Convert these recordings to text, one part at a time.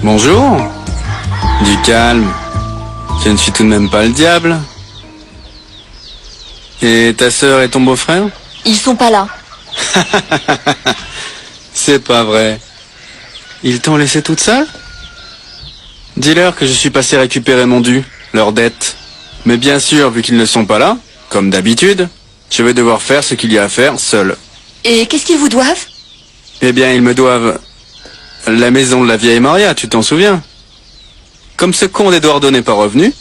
Bonjour. Du calme. Je ne suis tout de même pas le diable. Et ta sœur et ton beau-frère? Ils sont pas là. C'est pas vrai. Ils t'ont laissé toute seule? Dis-leur que je suis passé récupérer mon dû, leur dette. Mais bien sûr, vu qu'ils ne sont pas là, comme d'habitude, je vais devoir faire ce qu'il y a à faire seul. Et qu'est-ce qu'ils vous doivent? Eh bien, ils me doivent la maison de la vieille Maria, tu t'en souviens? Comme ce con d'Eduardo n'est pas revenu,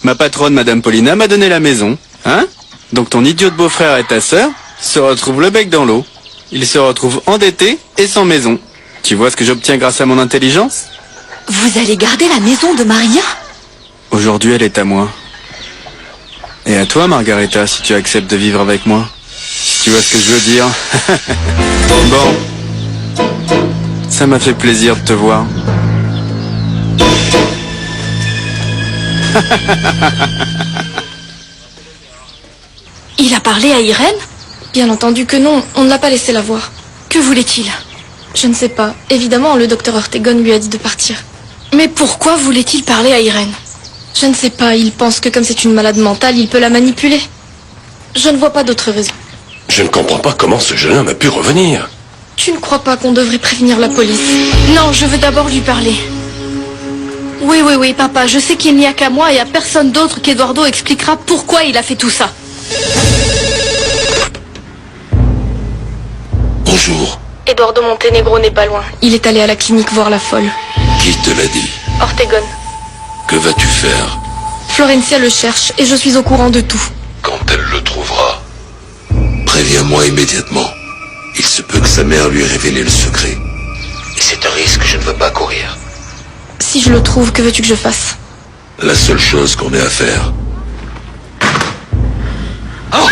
ma patronne, Madame Paulina, m'a donné la maison. Hein? Donc ton idiot de beau-frère et ta sœur se retrouvent le bec dans l'eau. Ils se retrouvent endettés et sans maison. Tu vois ce que j'obtiens grâce à mon intelligence? Vous allez garder la maison de Maria? Aujourd'hui, elle est à moi. Et à toi, Margareta, si tu acceptes de vivre avec moi. Si tu vois ce que je veux dire. Bon. Ça m'a fait plaisir de te voir. Il a parlé à Irène? Bien entendu que non, on ne l'a pas laissé la voir. Que voulait-il? Je ne sais pas. Évidemment, le docteur Ortegon lui a dit de partir. Mais pourquoi voulait-il parler à Irène? Je ne sais pas, il pense que comme c'est une malade mentale, il peut la manipuler. Je ne vois pas d'autre raison. Je ne comprends pas comment ce jeune homme a pu revenir. Tu ne crois pas qu'on devrait prévenir la police? Non, je veux d'abord lui parler. Oui, papa, je sais qu'il n'y a qu'à moi et à personne d'autre qu'Eduardo expliquera pourquoi il a fait tout ça. Bonjour. Eduardo Montenegro n'est pas loin. Il est allé à la clinique voir la folle. Qui te l'a dit? Ortegon. Que vas-tu faire? Florencia le cherche et je suis au courant de tout. Quand elle le trouvera, préviens-moi immédiatement. Il se peut que sa mère lui ait révélé le secret. Et c'est un risque que je ne veux pas courir. Si je le trouve, que veux-tu que je fasse? La seule chose qu'on ait à faire. Oh!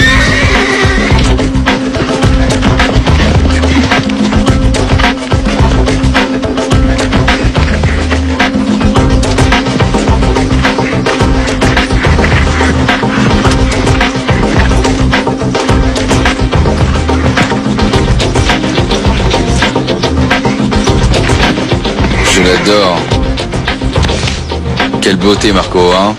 Je l'adore. Quelle beauté, Marco, hein?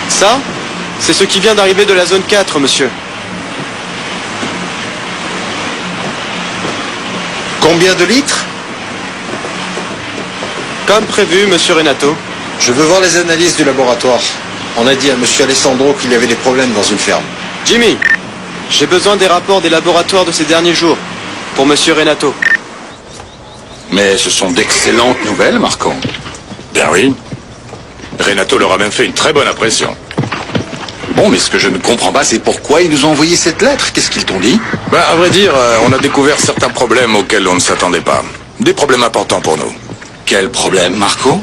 Ça, c'est ce qui vient d'arriver de la zone 4, monsieur. Combien de litres? Comme prévu, monsieur Renato. Je veux voir les analyses du laboratoire. On a dit à monsieur Alessandro qu'il y avait des problèmes dans une ferme. Jimmy, j'ai besoin des rapports des laboratoires de ces derniers jours, pour monsieur Renato. Mais ce sont d'excellentes nouvelles, Marco. Ben oui. Renato leur a même fait une très bonne impression. Bon, mais ce que je ne comprends pas, c'est pourquoi ils nous ont envoyé cette lettre. Qu'est-ce qu'ils t'ont dit? Ben, à vrai dire, on a découvert certains problèmes auxquels on ne s'attendait pas. Des problèmes importants pour nous. Quel problème, Marco?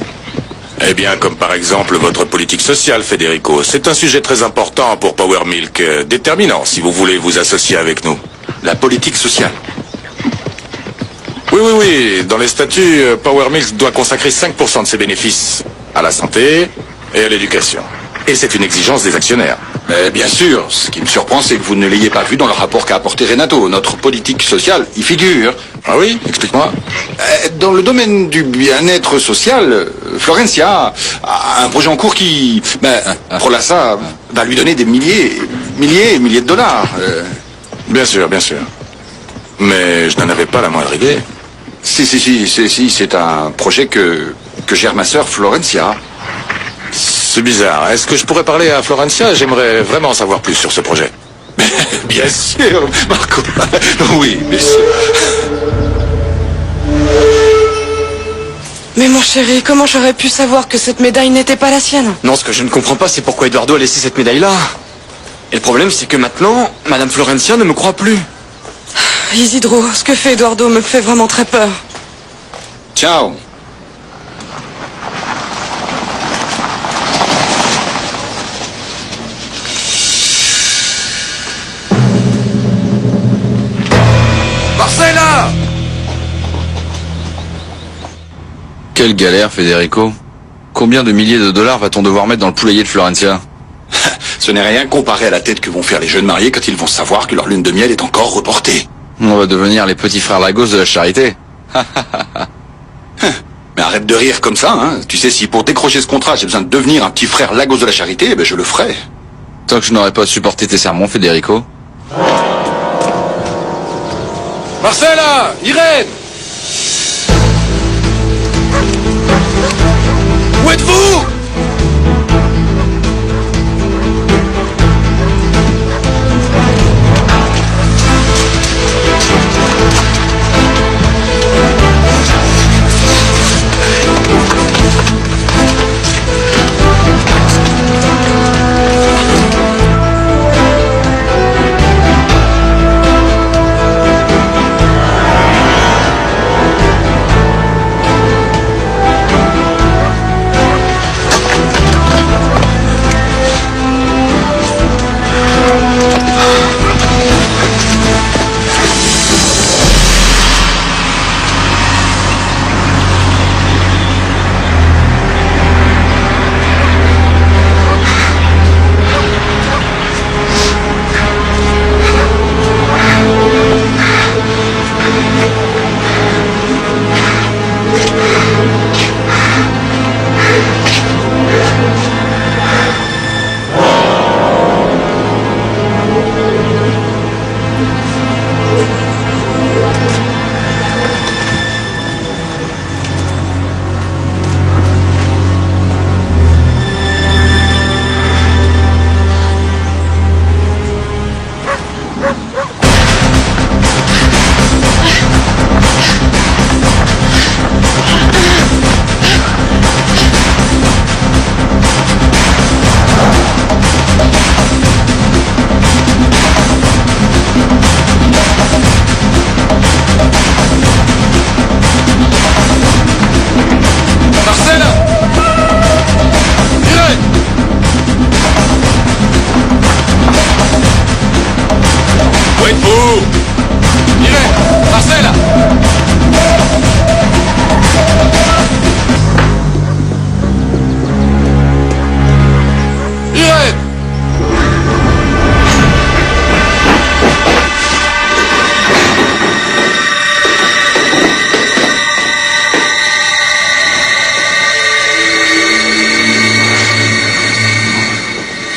Eh bien, comme par exemple votre politique sociale, Federico. C'est un sujet très important pour Power Milk, déterminant si vous voulez vous associer avec nous. La politique sociale. Oui. Dans les statuts, Power Milk doit consacrer 5% de ses bénéfices à la santé et à l'éducation. Et c'est une exigence des actionnaires. Mais bien sûr, ce qui me surprend, c'est que vous ne l'ayez pas vu dans le rapport qu'a apporté Renato. Notre politique sociale y figure. Ah oui? Explique-moi. Dans le domaine du bien-être social, Florencia a un projet en cours qui, Prolassa, va lui donner des milliers et milliers de dollars. Bien sûr. Mais je n'en avais pas la moindre idée. Si, c'est un projet que gère ma sœur Florencia. C'est bizarre. Est-ce que je pourrais parler à Florencia? J'aimerais vraiment savoir plus sur ce projet. Bien sûr, Marco. Oui, bien sûr. Mais mon chéri, comment j'aurais pu savoir que cette médaille n'était pas la sienne? Non, ce que je ne comprends pas, c'est pourquoi Eduardo a laissé cette médaille-là. Et le problème, c'est que maintenant, Madame Florencia ne me croit plus. Isidro, ce que fait Eduardo me fait vraiment très peur. Ciao. Marcella! Quelle galère, Federico. Combien de milliers de dollars va-t-on devoir mettre dans le poulailler de Florencia? Ce n'est rien comparé à la tête que vont faire les jeunes mariés quand ils vont savoir que leur lune de miel est encore reportée. On va devenir les petits frères Lagos de la charité. Mais arrête de rire comme ça, hein. Tu sais, si pour décrocher ce contrat, j'ai besoin de devenir un petit frère Lagos de la charité, eh ben je le ferai. Tant que je n'aurais pas supporté tes sermons, Federico. Marcella, Irène, où êtes-vous?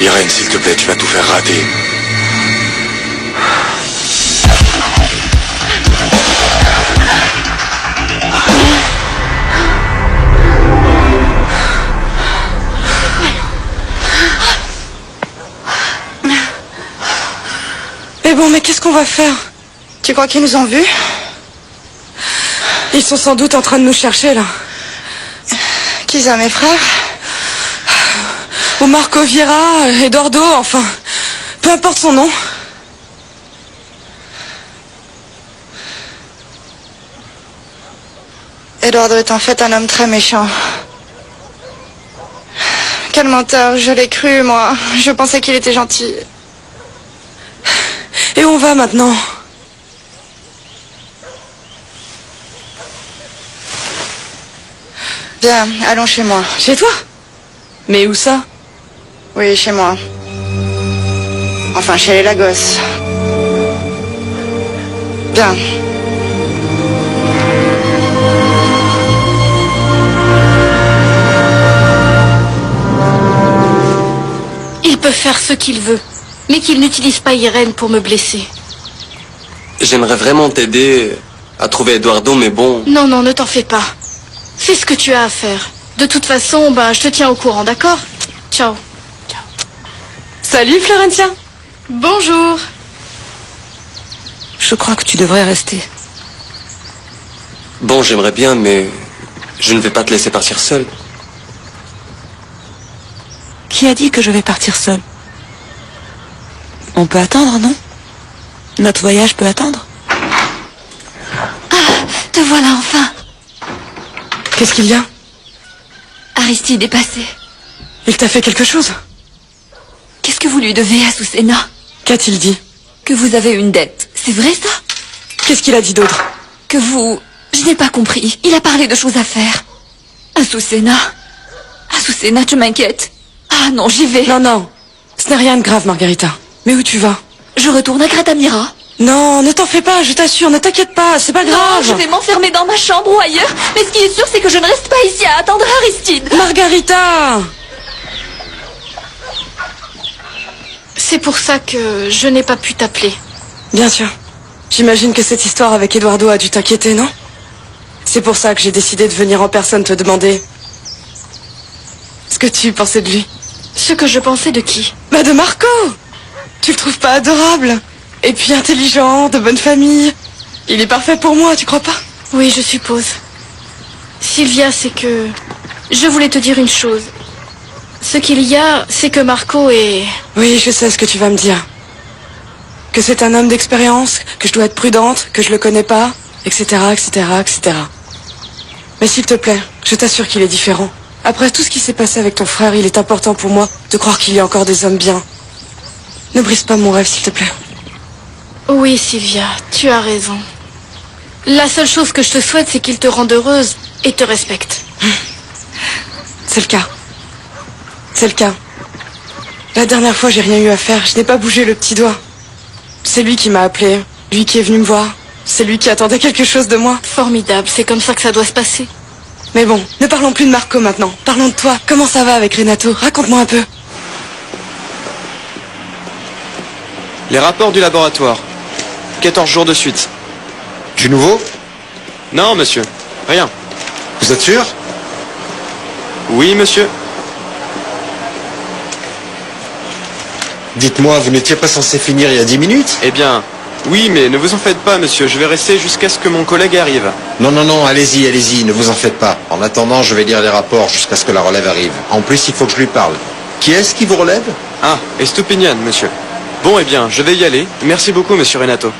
Irène, s'il te plaît, tu vas tout faire rater. Mais bon, mais qu'est-ce qu'on va faire? Tu crois qu'ils nous ont vus? Ils sont sans doute en train de nous chercher, là. Qui ça, mes frères? Ou Marco Vieira, Eduardo, enfin. Peu importe son nom. Eduardo est en fait un homme très méchant. Quel menteur, je l'ai cru, moi. Je pensais qu'il était gentil. Et où on va maintenant? Bien, allons chez moi. Chez toi? Mais où ça? Oui, chez moi. Enfin, chez les Lagos. Bien. Il peut faire ce qu'il veut, mais qu'il n'utilise pas Irène pour me blesser. J'aimerais vraiment t'aider à trouver Eduardo, mais bon... Non, non, ne t'en fais pas. Fais ce que tu as à faire. De toute façon, je te tiens au courant, d'accord? Ciao. Salut, Florencia. Bonjour. Je crois que tu devrais rester. Bon, j'aimerais bien, mais je ne vais pas te laisser partir seul. Qui a dit que je vais partir seule? On peut attendre, non? Notre voyage peut attendre. Te voilà enfin. Qu'est-ce qu'il y a? Aristide est passé. Il t'a fait quelque chose? Qu'est-ce que vous lui devez à Susena? Qu'a-t-il dit? Que vous avez une dette. C'est vrai ça? Qu'est-ce qu'il a dit d'autre? Que vous... Je n'ai pas compris. Il a parlé de choses à faire. Azucena, tu m'inquiètes. Ah non, j'y vais. Non, non. Ce n'est rien de grave, Margarita. Mais où tu vas? Je retourne à Gratamira. Non, ne t'en fais pas, je t'assure, ne t'inquiète pas, c'est pas Non, grave. je vais m'enfermer dans ma chambre ou ailleurs. Mais ce qui est sûr, c'est que je ne reste pas ici à attendre Aristide. Margarita! C'est pour ça que je n'ai pas pu t'appeler. Bien sûr. J'imagine que cette histoire avec Eduardo a dû t'inquiéter, non? C'est pour ça que j'ai décidé de venir en personne te demander ce que tu pensais de lui. Ce que je pensais de qui? Bah de Marco! Tu le trouves pas adorable? Et puis intelligent, de bonne famille. Il est parfait pour moi, tu crois pas? Oui, je suppose. Sylvia, c'est que... Je voulais te dire une chose. Ce qu'il y a, c'est que Marco est... Oui, je sais ce que tu vas me dire. Que c'est un homme d'expérience, que je dois être prudente, que je le connais pas, etc., etc., etc. Mais s'il te plaît, je t'assure qu'il est différent. Après tout ce qui s'est passé avec ton frère, il est important pour moi de croire qu'il y a encore des hommes bien. Ne brise pas mon rêve, s'il te plaît. Oui, Sylvia, tu as raison. La seule chose que je te souhaite, c'est qu'il te rende heureuse et te respecte. C'est le cas. C'est le cas. La dernière fois, j'ai rien eu à faire. Je n'ai pas bougé le petit doigt. C'est lui qui m'a appelé. Lui qui est venu me voir. C'est lui qui attendait quelque chose de moi. Formidable, c'est comme ça que ça doit se passer. Mais bon, ne parlons plus de Marco maintenant. Parlons de toi. Comment ça va avec Renato? Raconte-moi un peu. Les rapports du laboratoire. 14 jours de suite. Du nouveau? Non, monsieur. Rien. Vous êtes sûr? Oui, monsieur. Dites-moi, vous n'étiez pas censé finir il y a 10 minutes? Eh bien, oui, mais ne vous en faites pas, monsieur. Je vais rester jusqu'à ce que mon collègue arrive. Non, non, non, allez-y, allez-y, ne vous en faites pas. En attendant, je vais lire les rapports jusqu'à ce que la relève arrive. En plus, il faut que je lui parle. Qui est-ce qui vous relève? Ah, Estupinian, monsieur. Bon, eh bien, je vais y aller. Merci beaucoup, monsieur Renato.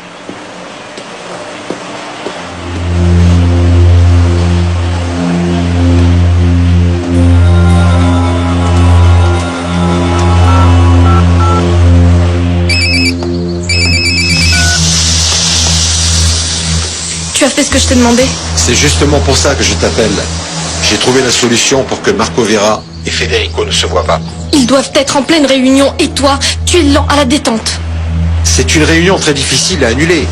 Tu as fait ce que je t'ai demandé? C'est justement pour ça que je t'appelle. J'ai trouvé la solution pour que Marco Vera et Federico ne se voient pas. Ils doivent être en pleine réunion et toi, tu es lent à la détente. C'est une réunion très difficile à annuler.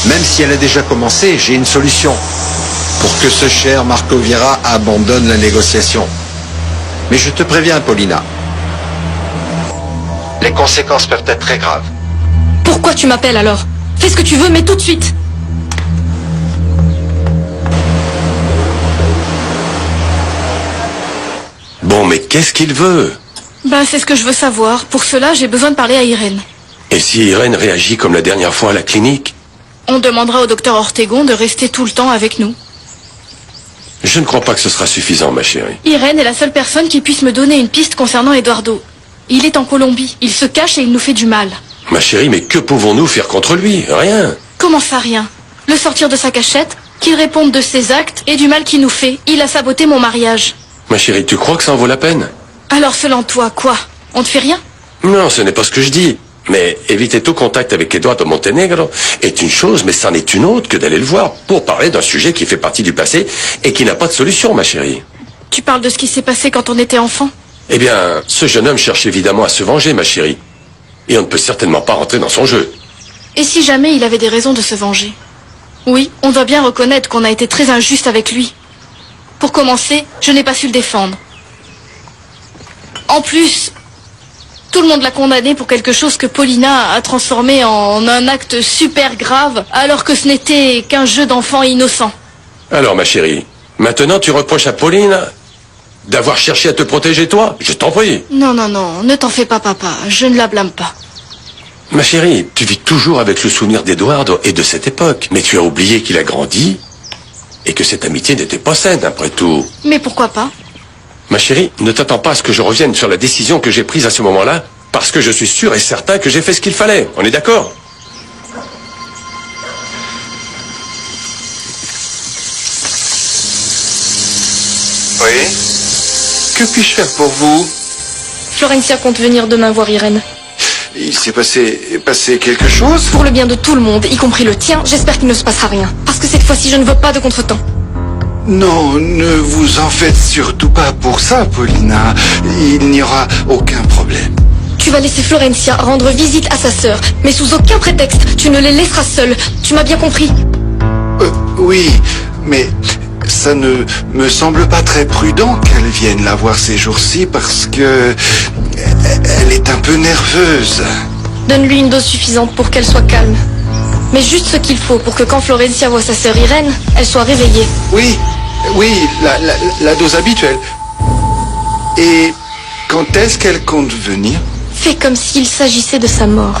Même si elle a déjà commencé, j'ai une solution. Pour que ce cher Marco Vera abandonne la négociation. Mais je te préviens, Paulina. Les conséquences peuvent être très graves. Pourquoi tu m'appelles alors? Fais ce que tu veux, mais tout de suite. Bon, mais qu'est-ce qu'il veut? Ben, c'est ce que je veux savoir. Pour cela, j'ai besoin de parler à Irène. Et si Irène réagit comme la dernière fois à la clinique? On demandera au docteur Ortegon de rester tout le temps avec nous. Je ne crois pas que ce sera suffisant, ma chérie. Irène est la seule personne qui puisse me donner une piste concernant Eduardo. Il est en Colombie. Il se cache et il nous fait du mal. Ma chérie, mais que pouvons-nous faire contre lui? Rien. Comment ça, rien? Le sortir de sa cachette, qu'il réponde de ses actes et du mal qu'il nous fait. Il a saboté mon mariage. Ma chérie, tu crois que ça en vaut la peine? Alors, selon toi, quoi? On ne fait rien? Non, ce n'est pas ce que je dis. Mais éviter tout contact avec Eduardo Montenegro est une chose, mais c'en est une autre que d'aller le voir pour parler d'un sujet qui fait partie du passé et qui n'a pas de solution, ma chérie. Tu parles de ce qui s'est passé quand on était enfant? Eh bien, ce jeune homme cherche évidemment à se venger, ma chérie. Et on ne peut certainement pas rentrer dans son jeu. Et si jamais il avait des raisons de se venger? Oui, on doit bien reconnaître qu'on a été très injuste avec lui. Pour commencer, je n'ai pas su le défendre. En plus, tout le monde l'a condamné pour quelque chose que Paulina a transformé en un acte super grave, alors que ce n'était qu'un jeu d'enfant innocent. Alors, ma chérie, maintenant tu reproches à Pauline d'avoir cherché à te protéger toi? Je t'en prie. Non, non, non, ne t'en fais pas, papa. Je ne la blâme pas. Ma chérie, tu vis toujours avec le souvenir d'Eduardo et de cette époque. Mais tu as oublié qu'il a grandi et que cette amitié n'était pas saine, après tout. Mais pourquoi pas? Ma chérie, ne t'attends pas à ce que je revienne sur la décision que j'ai prise à ce moment-là, parce que je suis sûr et certain que j'ai fait ce qu'il fallait. On est d'accord? Oui? Que puis-je faire pour vous? Florencia compte venir demain voir Irène. Il s'est passé quelque chose? Pour le bien de tout le monde, y compris le tien, j'espère qu'il ne se passera rien. Parce que cette fois-ci, je ne veux pas de contretemps. Non, ne vous en faites surtout pas pour ça, Paulina. Il n'y aura aucun problème. Tu vas laisser Florencia rendre visite à sa sœur. Mais sous aucun prétexte, tu ne les laisseras seuls. Tu m'as bien compris? Oui, mais ça ne me semble pas très prudent qu'elle vienne la voir ces jours-ci parce que elle est un peu nerveuse. Donne-lui une dose suffisante pour qu'elle soit calme. Mais juste ce qu'il faut pour que quand Florencia voit sa sœur Irène, elle soit réveillée. Oui, la dose habituelle. Et quand est-ce qu'elle compte venir? Fais comme s'il s'agissait de sa mort.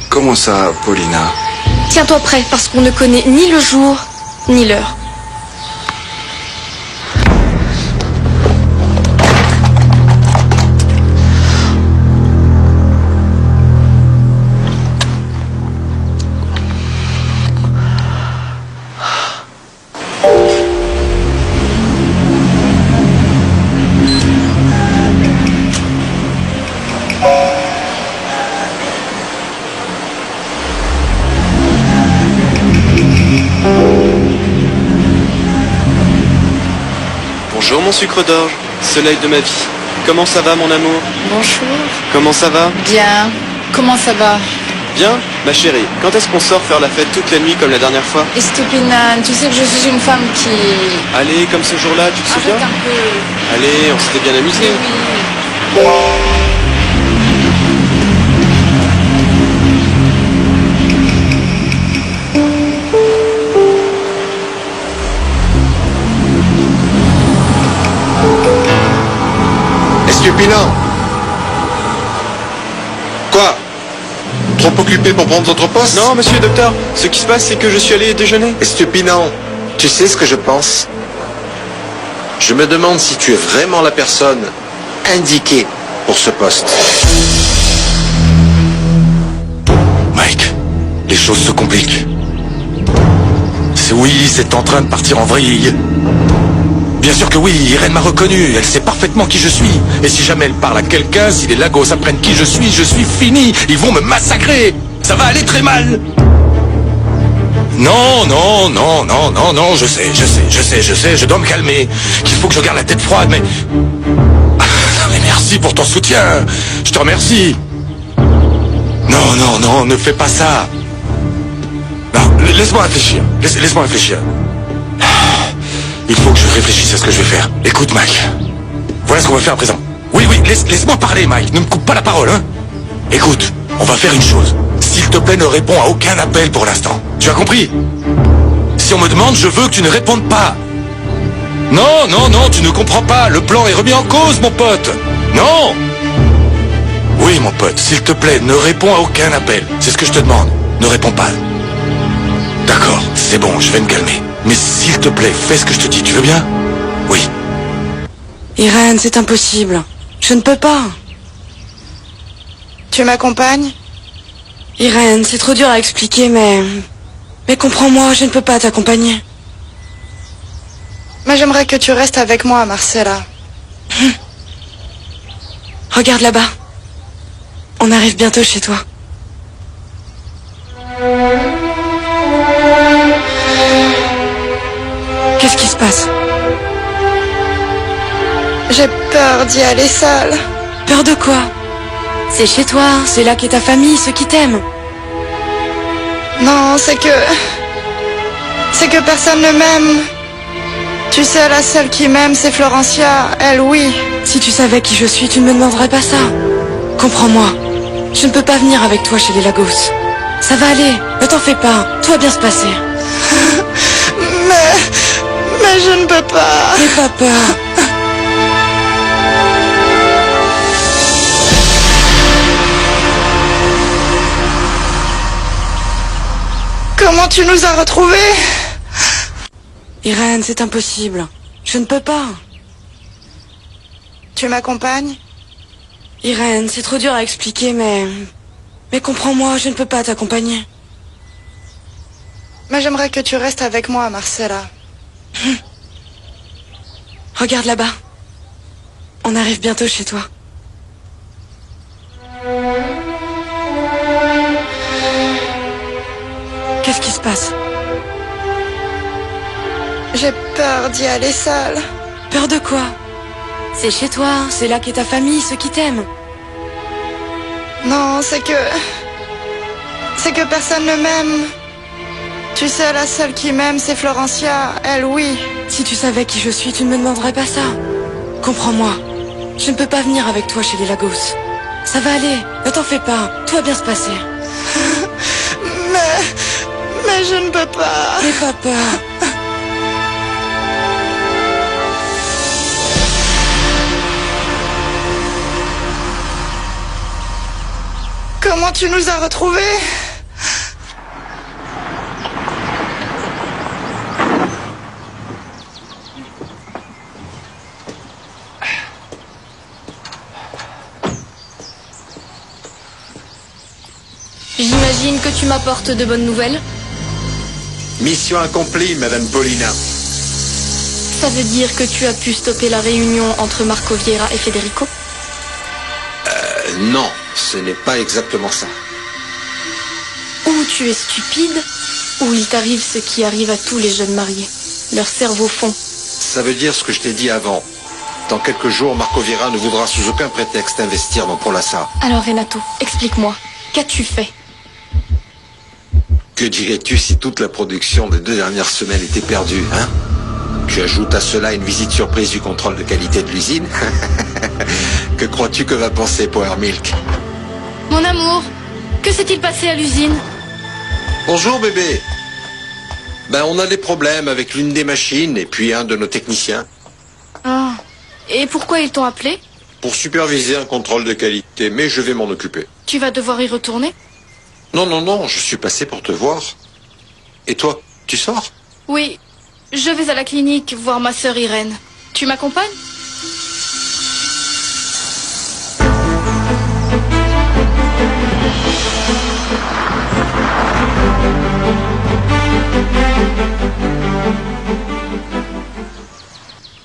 Comment ça, Paulina? Tiens-toi prêt parce qu'on ne connaît ni le jour, ni l'heure. Bonjour mon sucre d'orge, soleil de ma vie. Comment ça va mon amour? Bonjour. Comment ça va? Bien. Comment ça va? Bien, ma chérie. Quand est-ce qu'on sort faire la fête toute la nuit comme la dernière fois? Estupinane, tu sais que je suis une femme qui... Allez, comme ce jour-là, tu te souviens? Arrête un peu. Allez, on s'était bien amusé. Oui. Estupinant. Quoi? Trop occupé pour prendre votre poste? Non, monsieur le docteur, ce qui se passe, c'est que je suis allé déjeuner. Estupinant. Tu sais ce que je pense? Je me demande si tu es vraiment la personne indiquée pour ce poste. Mike, les choses se compliquent. C'est en train de partir en vrille. Bien sûr que oui, Irène m'a reconnu, elle sait parfaitement qui je suis. Et si jamais elle parle à quelqu'un, si les Lagos apprennent qui je suis fini. Ils vont me massacrer. Ça va aller très mal. Non, je sais, je dois me calmer. Qu'il faut que je garde la tête froide, mais... Mais merci pour ton soutien. Je te remercie. Non, ne fais pas ça. Non, laisse-moi réfléchir. Laisse-moi réfléchir. Il faut que je réfléchisse à ce que je vais faire. Écoute, Mike. Voilà ce qu'on va faire à présent. Oui, laisse-moi parler, Mike. Ne me coupe pas la parole, hein. Écoute, on va faire une chose. S'il te plaît, ne réponds à aucun appel pour l'instant. Tu as compris? Si on me demande, je veux que tu ne répondes pas. Non, tu ne comprends pas. Le plan est remis en cause, mon pote. Non. Oui, mon pote, s'il te plaît, ne réponds à aucun appel. C'est ce que je te demande. Ne réponds pas. D'accord, c'est bon, je vais me calmer. Mais s'il te plaît, fais ce que je te dis, tu veux bien? Oui. Irène, c'est impossible. Je ne peux pas. Tu m'accompagnes? Irène, c'est trop dur à expliquer, mais comprends-moi, je ne peux pas t'accompagner. Mais j'aimerais que tu restes avec moi, Marcella. Regarde là-bas. On arrive bientôt chez toi. Qu'est-ce qui se passe? J'ai peur d'y aller seule. Peur de quoi? C'est chez toi, c'est là qu'est ta famille, ceux qui t'aiment. Non, c'est que personne ne m'aime. Tu sais, la seule qui m'aime, c'est Florencia. Elle, oui. Si tu savais qui je suis, tu ne me demanderais pas ça. Comprends-moi. Je ne peux pas venir avec toi chez les Lagos. Ça va aller, ne t'en fais pas. Tout va bien se passer. Mais je ne peux pas. N'aie pas peur. Comment tu nous as retrouvés? Irène, c'est impossible. Je ne peux pas. Tu m'accompagnes? Irène, c'est trop dur à expliquer, mais comprends-moi, je ne peux pas t'accompagner. Mais j'aimerais que tu restes avec moi, Marcella. Regarde là-bas. On arrive bientôt chez toi. Qu'est-ce qui se passe? J'ai peur d'y aller seule. Peur de quoi? C'est chez toi, c'est là qu'est ta famille, ceux qui t'aiment. Non, c'est que personne ne m'aime. Tu sais, la seule qui m'aime, c'est Florencia. Elle, oui. Si tu savais qui je suis, tu ne me demanderais pas ça. Comprends-moi. Je ne peux pas venir avec toi chez les Lagos. Ça va aller, ne t'en fais pas. Tout va bien se passer. Mais je ne peux pas. N'aie pas peur. Comment tu nous as retrouvés? J'imagine que tu m'apportes de bonnes nouvelles. Mission accomplie, Madame Paulina. Ça veut dire que tu as pu stopper la réunion entre Marco Vieira et Federico? Non, ce n'est pas exactement ça. Ou tu es stupide, ou il t'arrive ce qui arrive à tous les jeunes mariés. Leur cerveau fond. Ça veut dire ce que je t'ai dit avant. Dans quelques jours, Marco Vieira ne voudra sous aucun prétexte investir dans Prolassa. Alors Renato, explique-moi, qu'as-tu fait? Que dirais-tu si toute la production des 2 dernières semaines était perdue, hein? Tu ajoutes à cela une visite surprise du contrôle de qualité de l'usine. Que crois-tu que va penser Power Milk? Mon amour, que s'est-il passé à l'usine? Bonjour bébé. Ben on a des problèmes avec l'une des machines et puis un de nos techniciens. Ah. Et pourquoi ils t'ont appelé? Pour superviser un contrôle de qualité, mais je vais m'en occuper. Tu vas devoir y retourner? Non, je suis passé pour te voir. Et toi, tu sors? Oui, je vais à la clinique voir ma sœur Irène. Tu m'accompagnes?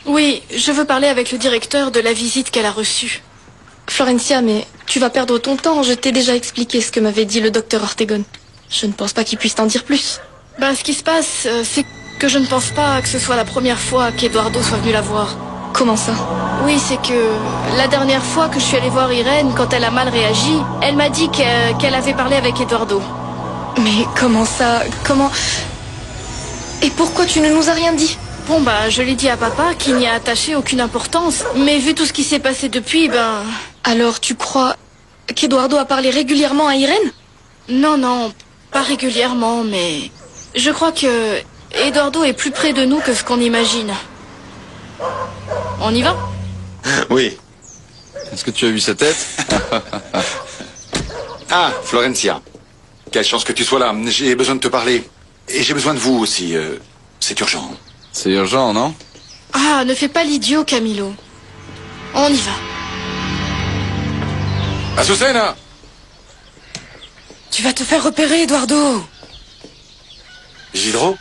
Oui, je veux parler avec le directeur de la visite qu'elle a reçue. Florencia, mais tu vas perdre ton temps. Je t'ai déjà expliqué ce que m'avait dit le docteur Ortegon. Je ne pense pas qu'il puisse t'en dire plus. Ben, ce qui se passe, c'est que je ne pense pas que ce soit la première fois qu'Eduardo soit venu la voir. Comment ça? Oui, c'est que la dernière fois que je suis allée voir Irène, quand elle a mal réagi, elle m'a dit qu'elle avait parlé avec Eduardo. Mais comment ça? Comment? Et pourquoi tu ne nous as rien dit? Bon, bah, je l'ai dit à papa qu'il n'y a attaché aucune importance. Mais vu tout ce qui s'est passé depuis, ben... Alors, tu crois qu'Eduardo a parlé régulièrement à Irène? Non, pas régulièrement, mais... Je crois que Eduardo est plus près de nous que ce qu'on imagine. On y va? Oui. Est-ce que tu as vu sa tête? Ah, Florencia. Quelle chance que tu sois là. J'ai besoin de te parler. Et j'ai besoin de vous aussi. C'est urgent. C'est urgent, non? Ah, ne fais pas l'idiot, Camilo. On y va. Azucena! Tu vas te faire repérer, Eduardo. Isidro?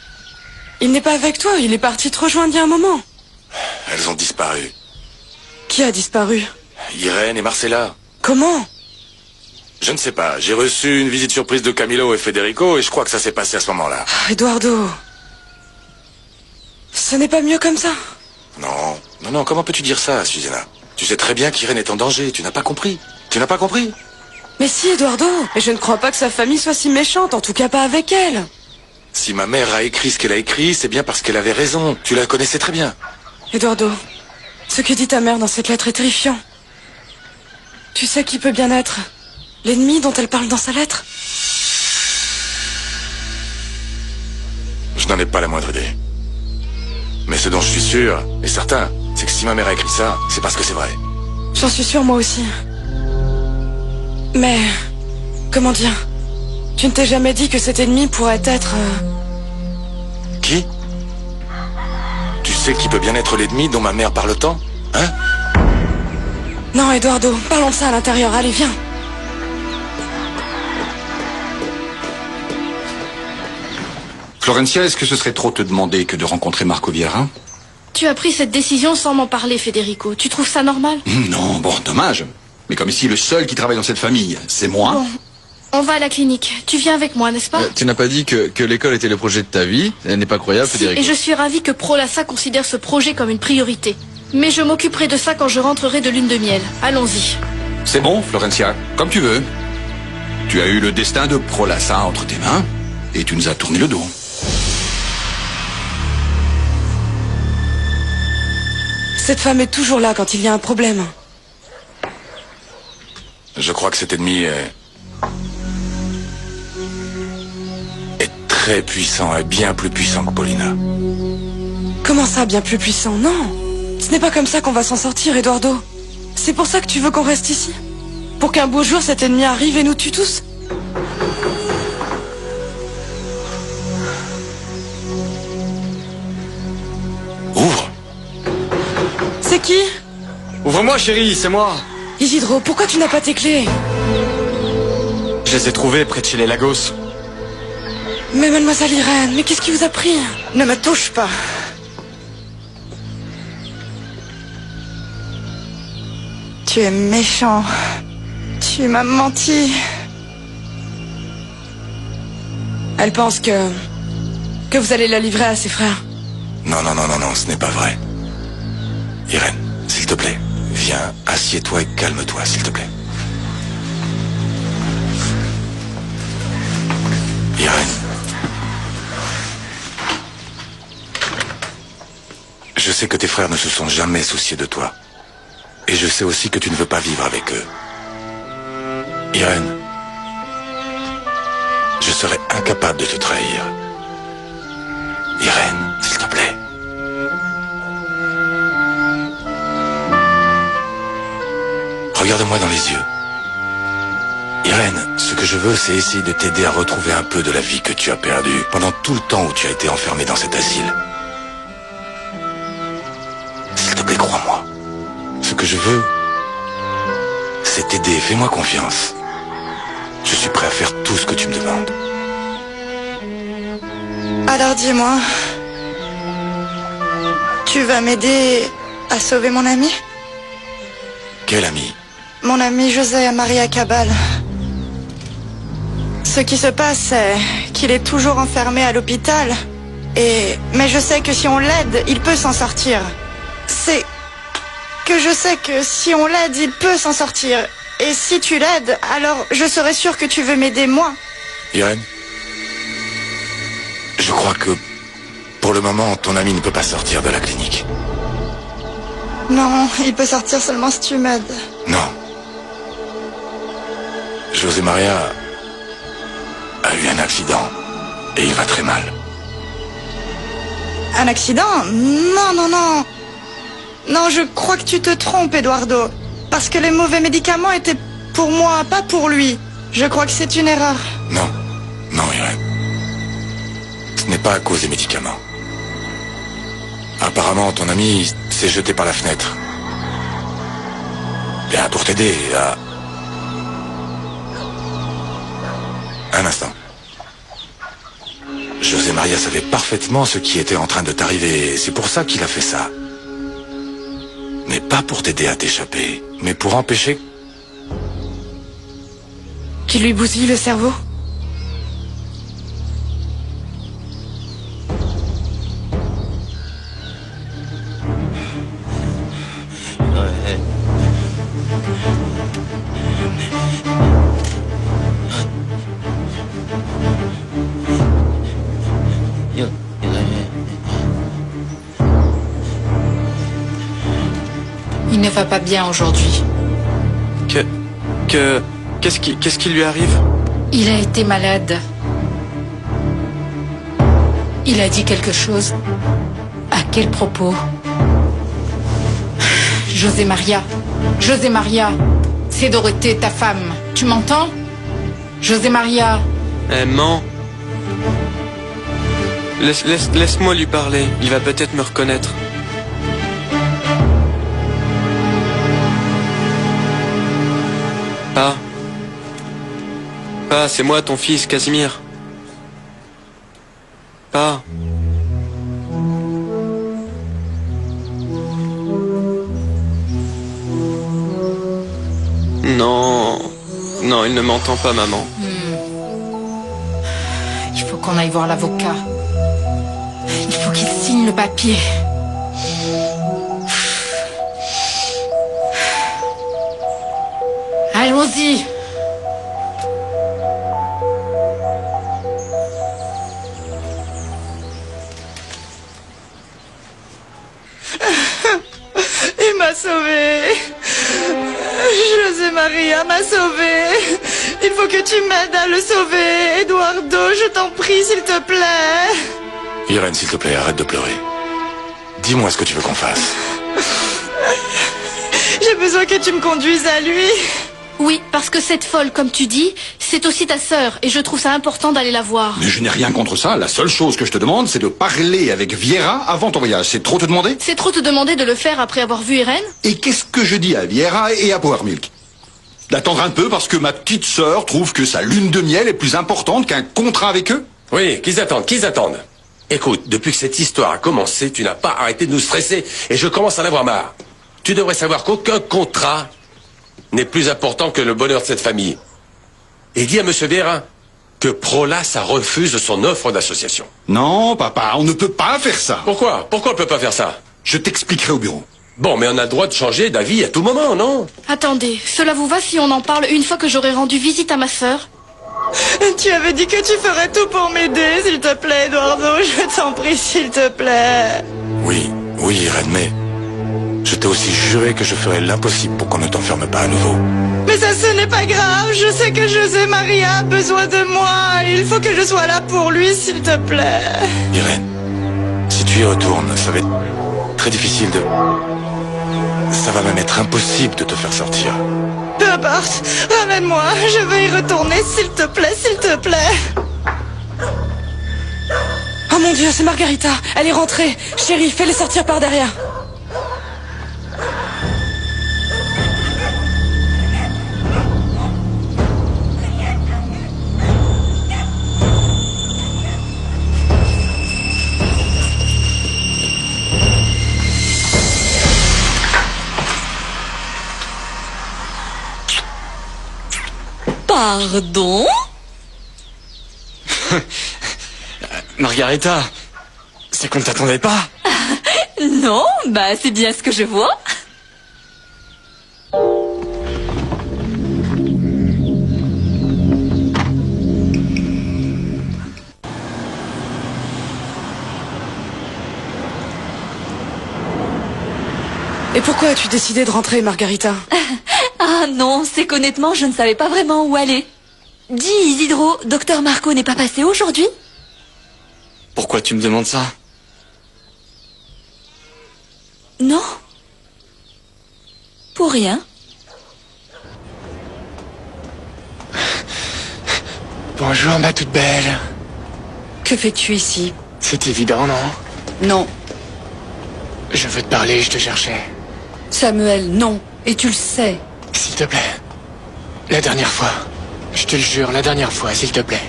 Il n'est pas avec toi, il est parti te rejoindre il y a un moment. Elles ont disparu. Qui a disparu? Irène et Marcella. Comment? Je ne sais pas. J'ai reçu une visite surprise de Camilo et Federico et je crois que ça s'est passé à ce moment-là. Eduardo. Ce n'est pas mieux comme ça. Non, comment peux-tu dire ça, Susanna? Tu sais très bien qu'Irène est en danger, tu n'as pas compris. Tu n'as pas compris? Mais si, Eduardo. Et je ne crois pas que sa famille soit si méchante, en tout cas pas avec elle. Si ma mère a écrit ce qu'elle a écrit, c'est bien parce qu'elle avait raison. Tu la connaissais très bien. Eduardo, ce que dit ta mère dans cette lettre est terrifiant. Tu sais qui peut bien être l'ennemi dont elle parle dans sa lettre? Je n'en ai pas la moindre idée. Mais ce dont je suis sûr et certain, c'est que si ma mère a écrit ça, c'est parce que c'est vrai. J'en suis sûre moi aussi. Mais, comment dire? Tu ne t'es jamais dit que cet ennemi pourrait être... Qui? Tu sais qui peut bien être l'ennemi dont ma mère parle tant? Hein? Non, Eduardo, parlons de ça à l'intérieur. Allez, viens. Florencia, est-ce que ce serait trop te demander que de rencontrer Marco Vieira? Tu as pris cette décision sans m'en parler, Federico. Tu trouves ça normal? Non, bon, dommage. Mais comme ici, le seul qui travaille dans cette famille, c'est moi. Bon, on va à la clinique. Tu viens avec moi, n'est-ce pas? Tu n'as pas dit que l'école était le projet de ta vie? Elle n'est pas croyable, Si, Federico. et je suis ravie que Prolassa considère ce projet comme une priorité. Mais je m'occuperai de ça quand je rentrerai de lune de miel. Allons-y. C'est bon, Florencia, comme tu veux. Tu as eu le destin de Prolassa entre tes mains, et tu nous as tourné le dos. Cette femme est toujours là quand il y a un problème. Je crois que cet ennemi est très puissant et bien plus puissant que Paulina. Comment ça, bien plus puissant? Non, ce n'est pas comme ça qu'on va s'en sortir, Eduardo. C'est pour ça que tu veux qu'on reste ici? Pour qu'un beau jour cet ennemi arrive et nous tue tous? Ouvre. C'est qui? Ouvre-moi, chérie, c'est moi. Isidro, pourquoi tu n'as pas tes clés? Je les ai trouvées près de chez les Lagos. Mais mademoiselle Irène, mais qu'est-ce qui vous a pris? Ne me touche pas. Tu es méchant. Tu m'as menti. Elle pense que vous allez la livrer à ses frères. Non, non, non, non, non, ce n'est pas vrai. Irène, s'il te plaît, viens, assieds-toi et calme-toi, s'il te plaît. Irène. Je sais que tes frères ne se sont jamais souciés de toi. Et je sais aussi que tu ne veux pas vivre avec eux. Irène, je serais incapable de te trahir. Irène, s'il te plaît. Regarde-moi dans les yeux. Irène, ce que je veux, c'est essayer de t'aider à retrouver un peu de la vie que tu as perdue pendant tout le temps où tu as été enfermé dans cet asile. S'il te plaît, crois-moi. Ce que je veux, c'est t'aider. Fais-moi confiance. Je suis prêt à faire tout ce que tu me demandes. Alors dis-moi, tu vas m'aider à sauver mon ami? Quel ami? Mon ami José Maria Cabal. Ce qui se passe, c'est qu'il est toujours enfermé à l'hôpital. Mais je sais que si on l'aide, il peut s'en sortir. C'est que je sais que si on l'aide, il peut s'en sortir. Et si tu l'aides, alors je serai sûre que tu veux m'aider moi. Irène, je crois que pour le moment, ton ami ne peut pas sortir de la clinique. Non, il peut sortir seulement si tu m'aides. Non. José Maria a eu un accident et il va très mal. Un accident? Non, non, non. Non, je crois que tu te trompes, Eduardo. Parce que les mauvais médicaments étaient pour moi, pas pour lui. Je crois que c'est une erreur. Non, non, Irène. Ce n'est pas à cause des médicaments. Apparemment, ton ami s'est jeté par la fenêtre. Bien, pour t'aider à... Un instant. José Maria savait parfaitement ce qui était en train de t'arriver. C'est pour ça qu'il a fait ça. Mais pas pour t'aider à t'échapper, mais pour empêcher... Qu'il lui bousille le cerveau? Il ne va pas bien aujourd'hui. Qu'est-ce qui lui arrive? Il a été malade. Il a dit quelque chose. À quel propos? José Maria, c'est Dorothée, ta femme. Tu m'entends? José Maria. Elle ment. Laisse-moi lui parler. Il va peut-être me reconnaître. Pa, c'est moi, ton fils, Casimir. Pa. Non. Non, il ne m'entend pas, maman. Il faut qu'on aille voir l'avocat. Il faut qu'il signe le papier. Allons-y. Maria m'a sauvée. Il faut que tu m'aides à le sauver. Eduardo, je t'en prie, s'il te plaît. Irène, s'il te plaît, arrête de pleurer. Dis-moi ce que tu veux qu'on fasse. J'ai besoin que tu me conduises à lui. Oui, parce que cette folle, comme tu dis, c'est aussi ta sœur, et je trouve ça important d'aller la voir. Mais je n'ai rien contre ça. La seule chose que je te demande, c'est de parler avec Viera avant ton voyage. C'est trop te demander? C'est trop te demander de le faire après avoir vu Irène? Et qu'est-ce que je dis à Viera et à Power Milk? D'attendre un peu parce que ma petite sœur trouve que sa lune de miel est plus importante qu'un contrat avec eux? Oui, qu'ils attendent. Écoute, depuis que cette histoire a commencé, tu n'as pas arrêté de nous stresser, et je commence à en avoir marre. Tu devrais savoir qu'aucun contrat n'est plus important que le bonheur de cette famille. Et dis à Monsieur Vieira que Prola, ça refuse son offre d'association. Non, papa, on ne peut pas faire ça. Pourquoi on ne peut pas faire ça? Je t'expliquerai au bureau. Bon, mais on a le droit de changer d'avis à tout moment, non? Attendez, cela vous va si on en parle une fois que j'aurai rendu visite à ma sœur? Tu avais dit que tu ferais tout pour m'aider, s'il te plaît, Eduardo. Je t'en prie, s'il te plaît. Oui, Irène, mais... je t'ai aussi juré que je ferais l'impossible pour qu'on ne t'enferme pas à nouveau. Mais ça, ce n'est pas grave. Je sais que José Maria a besoin de moi. Il faut que je sois là pour lui, s'il te plaît. Irène, si tu y retournes, ça va être très difficile de... ça va même être impossible de te faire sortir. Peu importe. Ramène-moi. Je veux y retourner, s'il te plaît, s'il te plaît. Oh mon Dieu, c'est Margarita. Elle est rentrée. Chérie, fais-les sortir par derrière. Pardon? Margarita, c'est qu'on ne t'attendait pas. Non, bah c'est bien ce que je vois. Et pourquoi as-tu décidé de rentrer, Margarita? Ah non, c'est qu'honnêtement, je ne savais pas vraiment où aller. Dis, Isidro, docteur Marco n'est pas passé aujourd'hui? Pourquoi tu me demandes ça? Non. Pour rien. Bonjour, ma toute belle. Que fais-tu ici? C'est évident, non? Non. Je veux te parler, je te cherchais. Samuel, non. Et tu le sais. S'il te plaît. La dernière fois. Je te le jure, la dernière fois, s'il te plaît.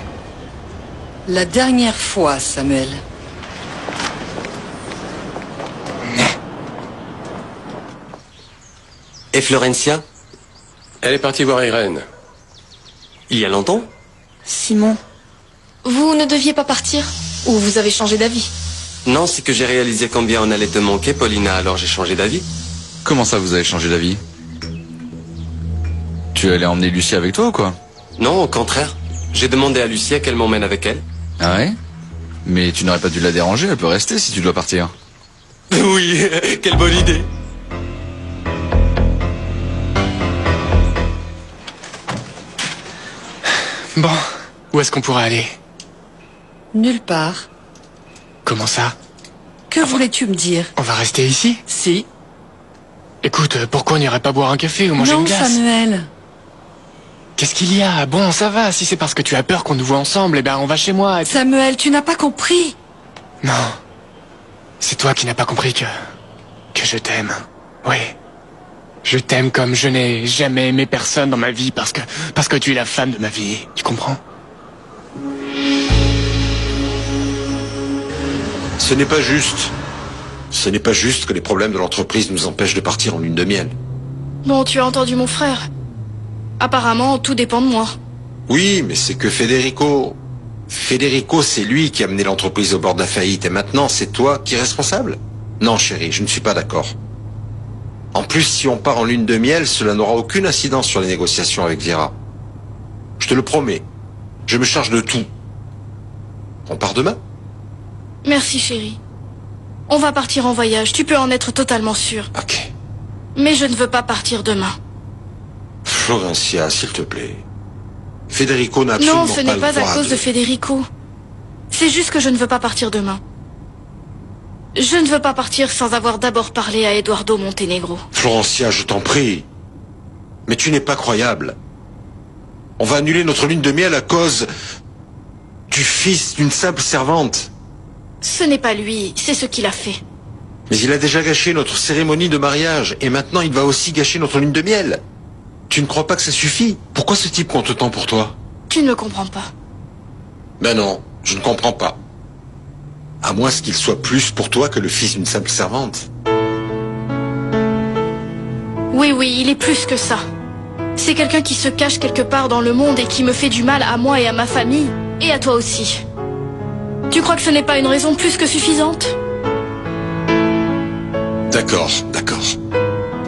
La dernière fois, Samuel. Et Florencia? Elle est partie voir Irène. Il y a longtemps? Simon, vous ne deviez pas partir? Ou vous avez changé d'avis? Non, c'est que j'ai réalisé combien on allait te manquer, Paulina, alors j'ai changé d'avis. Comment ça, vous avez changé d'avis? Tu allais emmener Lucie avec toi ou quoi? Non, au contraire. J'ai demandé à Lucia qu'elle m'emmène avec elle. Ah ouais? Mais tu n'aurais pas dû la déranger, elle peut rester si tu dois partir. Oui, quelle bonne idée. Bon, où est-ce qu'on pourrait aller? Nulle part. Comment ça? Que voulais-tu me dire? On va rester ici? Si. Écoute, pourquoi on n'irait pas boire un café ou manger une glace? Non, Samuel. Qu'est-ce qu'il y a? Bon, ça va, si c'est parce que tu as peur qu'on nous voit ensemble, eh ben on va chez moi. Samuel, tu n'as pas compris. Non. C'est toi qui n'as pas compris que je t'aime. Oui. Je t'aime comme je n'ai jamais aimé personne dans ma vie parce que tu es la femme de ma vie. Tu comprends? Ce n'est pas juste. Ce n'est pas juste que les problèmes de l'entreprise nous empêchent de partir en lune de miel. Bon, tu as entendu mon frère. Apparemment, tout dépend de moi. Oui, mais c'est que Federico... Federico, c'est lui qui a mené l'entreprise au bord de la faillite. Et maintenant, c'est toi qui es responsable? Non, chérie, je ne suis pas d'accord. En plus, si on part en lune de miel, cela n'aura aucune incidence sur les négociations avec Viera. Je te le promets. Je me charge de tout. On part demain? Merci, chérie. On va partir en voyage, tu peux en être totalement sûr. Ok. Mais je ne veux pas partir demain. Florencia, s'il te plaît. Federico n'a absolument Non, ce pas n'est le pas à droit cause de Federico. C'est juste que je ne veux pas partir demain. Je ne veux pas partir sans avoir d'abord parlé à Eduardo Montenegro. Florencia, je t'en prie. Mais tu n'es pas croyable. On va annuler notre lune de miel à cause du fils d'une simple servante. Ce n'est pas lui, c'est ce qu'il a fait. Mais il a déjà gâché notre cérémonie de mariage, et maintenant il va aussi gâcher notre lune de miel. Tu ne crois pas que ça suffit? Pourquoi ce type compte tant pour toi? Tu ne le comprends pas. Ben non, je ne comprends pas. À moins qu'il soit plus pour toi que le fils d'une simple servante. Oui, oui, il est plus que ça. C'est quelqu'un qui se cache quelque part dans le monde et qui me fait du mal à moi et à ma famille, et à toi aussi. Tu crois que ce n'est pas une raison plus que suffisante? D'accord, d'accord.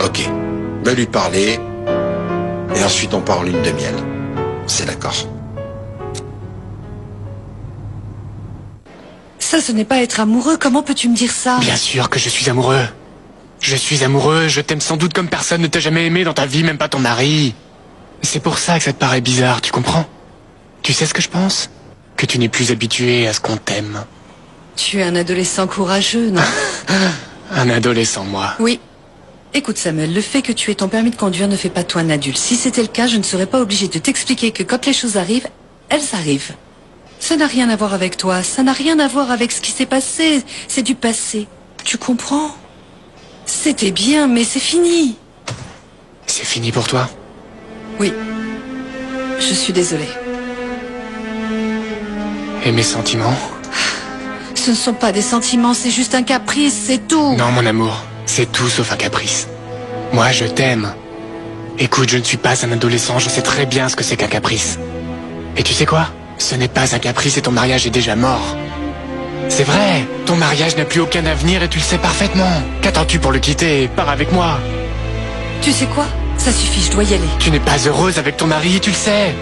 Ok. Va lui parler, et ensuite on part en lune de miel. C'est d'accord. Ça, ce n'est pas être amoureux. Comment peux-tu me dire ça? Bien sûr que je suis amoureux. Je suis amoureux, je t'aime sans doute comme personne ne t'a jamais aimé dans ta vie, même pas ton mari. C'est pour ça que ça te paraît bizarre, tu comprends? Tu sais ce que je pense? Que tu n'es plus habitué à ce qu'on t'aime. Tu es un adolescent courageux, non? Un adolescent, moi. Oui. Écoute Samuel, le fait que tu aies ton permis de conduire ne fait pas de toi un adulte. Si c'était le cas, je ne serais pas obligée de t'expliquer que quand les choses arrivent, elles arrivent. Ça n'a rien à voir avec toi, ça n'a rien à voir avec ce qui s'est passé. C'est du passé. Tu comprends? C'était bien, mais c'est fini. C'est fini pour toi? Oui. Je suis désolée. Et mes sentiments? Ce ne sont pas des sentiments, c'est juste un caprice, c'est tout. Non, mon amour, c'est tout sauf un caprice. Moi, je t'aime. Écoute, je ne suis pas un adolescent, je sais très bien ce que c'est qu'un caprice. Et tu sais quoi? Ce n'est pas un caprice et ton mariage est déjà mort. C'est vrai, ton mariage n'a plus aucun avenir et tu le sais parfaitement. Qu'attends-tu pour le quitter? Pars avec moi. Tu sais quoi? Ça suffit, je dois y aller. Tu n'es pas heureuse avec ton mari, tu le sais.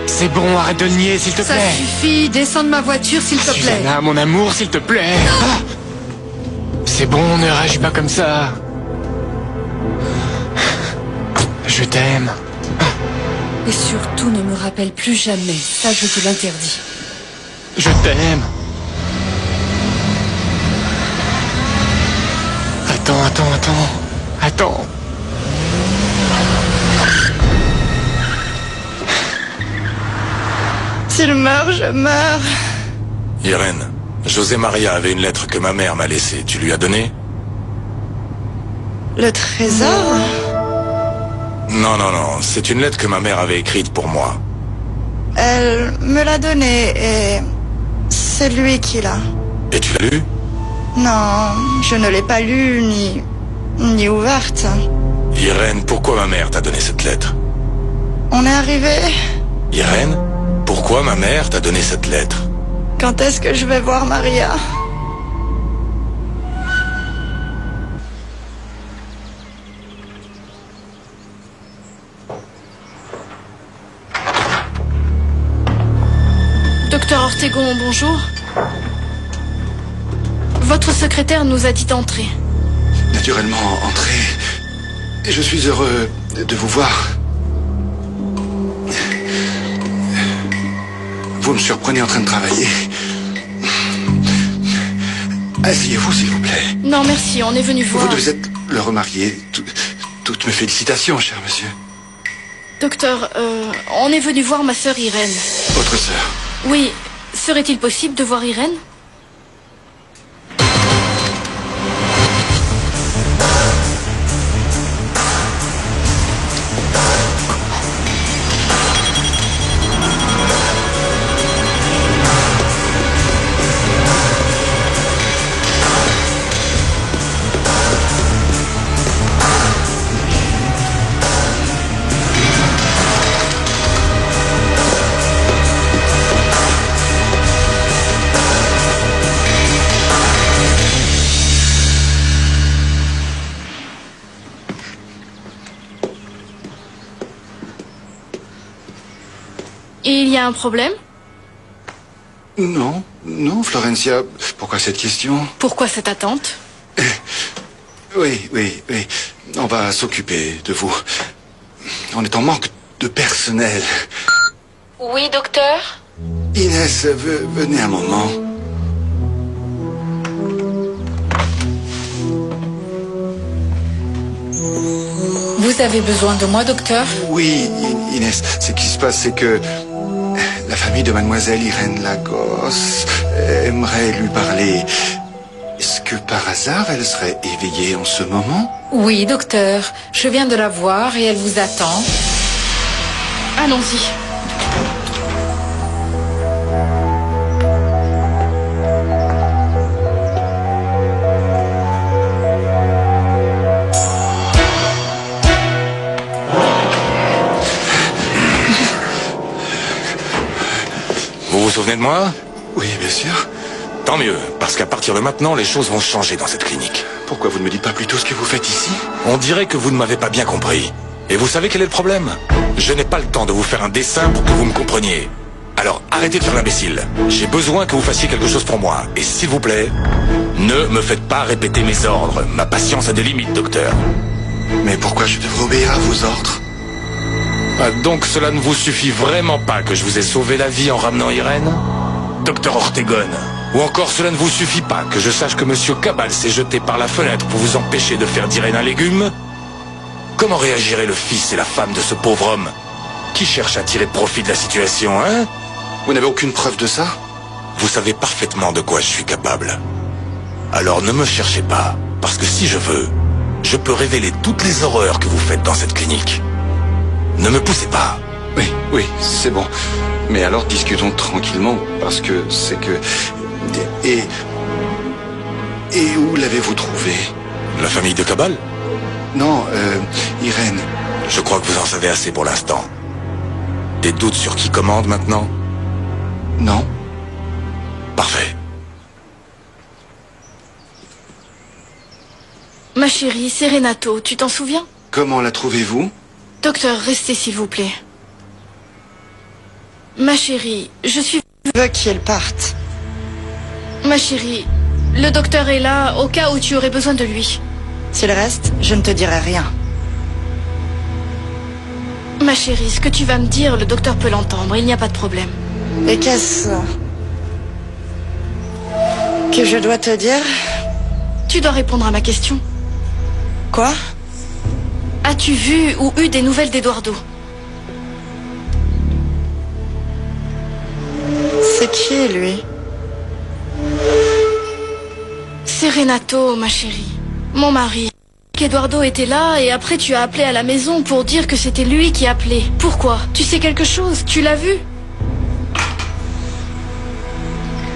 C'est bon, arrête de le nier, s'il te plaît. Ça suffit, descends de ma voiture, s'il te plaît. Susanna, mon amour, s'il te plaît. Ah, c'est bon, ne réagis pas comme ça. Je t'aime. Et surtout, ne me rappelle plus jamais. Ça, je te l'interdis. Je t'aime. Attends. S'il meurt, je meurs. Irène, José Maria avait une lettre que ma mère m'a laissée. Tu lui as donné? Le trésor? Non. C'est une lettre que ma mère avait écrite pour moi. Elle me l'a donnée et c'est lui qui l'a. Et tu l'as lu? Non, je ne l'ai pas lue ni ouverte. Irène, pourquoi ma mère t'a donné cette lettre? On est arrivé. Irène, pourquoi ma mère t'a donné cette lettre? Quand est-ce que je vais voir Maria? Docteur Ortegon, bonjour. Votre secrétaire nous a dit d'entrer. Naturellement, entrez. Et je suis heureux de vous voir. Vous me surprenez en train de travailler. Asseyez-vous, s'il vous plaît. Non, merci, on est venu voir. Vous devez être le remarié. Toutes mes félicitations, cher monsieur. Docteur, on est venu voir ma sœur Irène. Votre sœur. Oui, serait-il possible de voir Irène? Et il y a un problème? Non, Florencia. Pourquoi cette question? Pourquoi cette attente? Oui. On va s'occuper de vous. On est en manque de personnel. Oui, docteur? Inès, venez un moment. Vous avez besoin de moi, docteur? Oui, Inès, ce qui se passe, c'est que la famille de mademoiselle Irène Lagos aimerait lui parler. Est-ce que par hasard elle serait éveillée en ce moment? Oui, docteur. Je viens de la voir et elle vous attend. Allons-y. Vous vous souvenez de moi? Oui, bien sûr. Tant mieux, parce qu'à partir de maintenant, les choses vont changer dans cette clinique. Pourquoi vous ne me dites pas plutôt ce que vous faites ici? On dirait que vous ne m'avez pas bien compris. Et vous savez quel est le problème? Je n'ai pas le temps de vous faire un dessin pour que vous me compreniez. Alors arrêtez de faire l'imbécile. J'ai besoin que vous fassiez quelque chose pour moi. Et s'il vous plaît, ne me faites pas répéter mes ordres. Ma patience a des limites, docteur. Mais pourquoi je devrais obéir à vos ordres? Ah, donc cela ne vous suffit vraiment pas que je vous ai sauvé la vie en ramenant Irène? Docteur Ortegone. Ou encore cela ne vous suffit pas que je sache que Monsieur Cabal s'est jeté par la fenêtre pour vous empêcher de faire d'Irène un légume? Comment réagiraient le fils et la femme de ce pauvre homme qui cherche à tirer profit de la situation, hein? Vous n'avez aucune preuve de ça? Vous savez parfaitement de quoi je suis capable. Alors ne me cherchez pas, parce que si je veux, je peux révéler toutes les horreurs que vous faites dans cette clinique. Ne me poussez pas. Oui, c'est bon. Mais alors discutons tranquillement, parce que c'est que... Et où l'avez-vous trouvé? La famille de Cabal? Non, Irène. Je crois que vous en savez assez pour l'instant. Des doutes sur qui commande maintenant? Non. Parfait. Ma chérie, c'est Renato, tu t'en souviens? Comment la trouvez-vous? Docteur, restez s'il vous plaît. Ma chérie, je suis... Je veux qu'il parte. Ma chérie, le docteur est là au cas où tu aurais besoin de lui. S'il reste, je ne te dirai rien. Ma chérie, ce que tu vas me dire, le docteur peut l'entendre, il n'y a pas de problème. Et qu'est-ce que je dois te dire? Tu dois répondre à ma question. Quoi? As-tu vu ou eu des nouvelles d'Eduardo? C'est qui, lui? C'est Renato, ma chérie. Mon mari. Eduardo était là et après tu as appelé à la maison pour dire que c'était lui qui appelait. Pourquoi? Tu sais quelque chose? Tu l'as vu?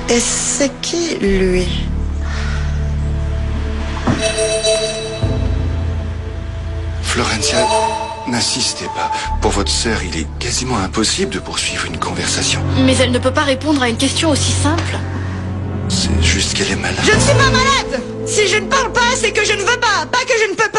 Et c'est qui, lui? Florencia, n'insistez pas. Pour votre sœur, il est quasiment impossible de poursuivre une conversation. Mais elle ne peut pas répondre à une question aussi simple. C'est juste qu'elle est malade. Je ne suis pas malade! Si je ne parle pas, c'est que je ne veux pas, pas que je ne peux pas!